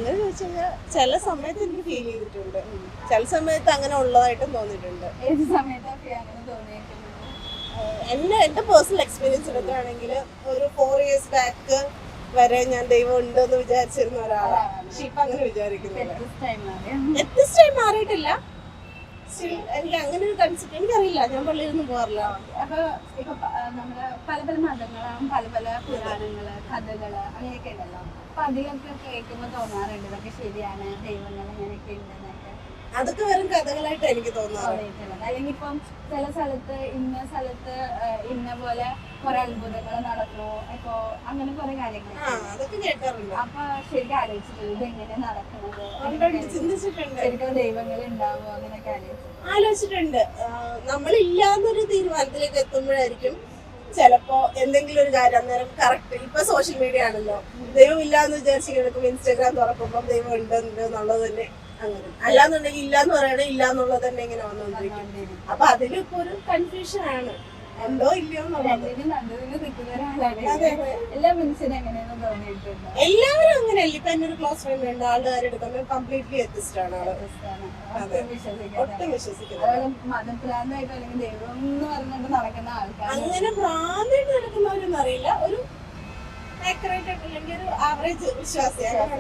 അങ്ങനെ ചോദിച്ചു കഴിഞ്ഞാൽ ചില സമയത്ത് എനിക്ക് ഫീൽ ചെയ്തിട്ടുണ്ട്, ചില സമയത്ത് അങ്ങനെ ഉള്ളതായിട്ടും തോന്നിയിട്ടുണ്ട്. ഏത് സമയത്തൊക്കെ അങ്ങനെ തോന്നിയിട്ടുണ്ട്? എന്റെ പേഴ്സണൽ എക്സ്പീരിയൻസ് എടുക്കുകയാണെങ്കിൽ ഒരു 4 years ബാക്ക് വരെ ഞാൻ ദൈവം ഉണ്ടെന്ന് വിചാരിച്ചിരുന്ന ഒരാളാണ്. പക്ഷെ ഇപ്പൊ അങ്ങനെ വിചാരിക്കുന്നില്ല. വ്യത്യസ്തമായി മാറിയിട്ടില്ല. എനിക്ക് അങ്ങനെ ഒരു കൺസെപ്റ്റ് എനിക്കറിയില്ല, ഞാൻ പള്ളിയിലൊന്നും പോകാറില്ല. അപ്പൊ ഇപ്പൊ നമ്മള് പല പല മതങ്ങളാണ്, പല പല പുരാണങ്ങള്, കഥകള് അങ്ങനെയൊക്കെ ഉണ്ടല്ലോ. അപ്പൊ അതിലൊക്കെ കേൾക്കുമ്പോ തോന്നാറുണ്ട് ഇതൊക്കെ ശരിയാണ്, ദൈവങ്ങൾ അങ്ങനെയൊക്കെ ഉണ്ടെന്നൊക്കെ. അതൊക്കെ വെറും കഥകളായിട്ട് എനിക്ക് തോന്നാറുണ്ട്. അല്ലെങ്കിൽ ഇപ്പം ചില സ്ഥലത്ത് ഇന്ന സ്ഥലത്ത് ഇന്ന പോലെ കുറെ അത്ഭുതങ്ങൾ നടന്നു, ഇപ്പൊ അങ്ങനെ കുറെ കാര്യങ്ങൾ അതൊക്കെ കേൾക്കാറുണ്ട്. അപ്പൊ ശരിക്കും ആലോചിച്ചിട്ടുണ്ട് ഇതെങ്ങനെ നടക്കുന്നത്, ചിന്തിച്ചിട്ടുണ്ട്, ശരിക്കും ദൈവങ്ങൾ ഉണ്ടാവുമോ അങ്ങനെയൊക്കെ ആലോചിച്ചിട്ടുണ്ട്. നമ്മളില്ലാന്നൊരു തീരുമാനത്തിലേക്ക് എത്തുമ്പോഴായിരിക്കും ചിലപ്പോ എന്തെങ്കിലും ഒരു കാര്യം അന്നേരം കറക്റ്റ്. ഇപ്പൊ സോഷ്യൽ മീഡിയ ആണല്ലോ, ദൈവം ഇല്ലാന്ന് വിചാരിച്ച് കിടക്കും. ഇൻസ്റ്റാഗ്രാം തുറക്കുമ്പോ ദൈവം ഉണ്ട് എന്നുള്ളത് തന്നെ അങ്ങനെ, അല്ലാന്നുണ്ടെങ്കിൽ ഇല്ലാന്ന് പറയണേ ഇല്ല എന്നുള്ളത് തന്നെ ഇങ്ങനെ വന്നോണ്ടിരിക്കും. അപ്പൊ അതിലിപ്പോ ഒരു കൺഫ്യൂഷൻ ആണ്, ഉണ്ടോ ഇല്ലയോ എന്നുള്ളത്. എല്ലാ മനുഷ്യരും അങ്ങനെയൊന്നും തോന്നിയിട്ടുണ്ട്. എല്ലാവരും അങ്ങനെയല്ല. ഇപ്പൊ എന്റെ ഒരു ക്ലോസ് ഫ്രണ്ട് ഉണ്ട്, ആളുടെ കാര്യം എടുക്കുമ്പോൾ കംപ്ലീറ്റ്ലി വ്യത്യസ്തമാണ് ആള്. ഒട്ടും വിശ്വസിക്കുന്നത് മതഭ്രാന്തായിട്ടോ അല്ലെങ്കിൽ ദൈവം എന്ന് പറഞ്ഞിട്ട് നടക്കുന്ന ആൾക്കാർ അങ്ങനെ ഭ്രാന്തായിട്ട് നടക്കുന്നവരൊന്നും അറിയില്ല. ഒരു ആക്യുറേറ്റ് ആയിട്ട് അല്ലെങ്കിൽ ഒരു ആവറേജ് വിശ്വാസിയാണ്.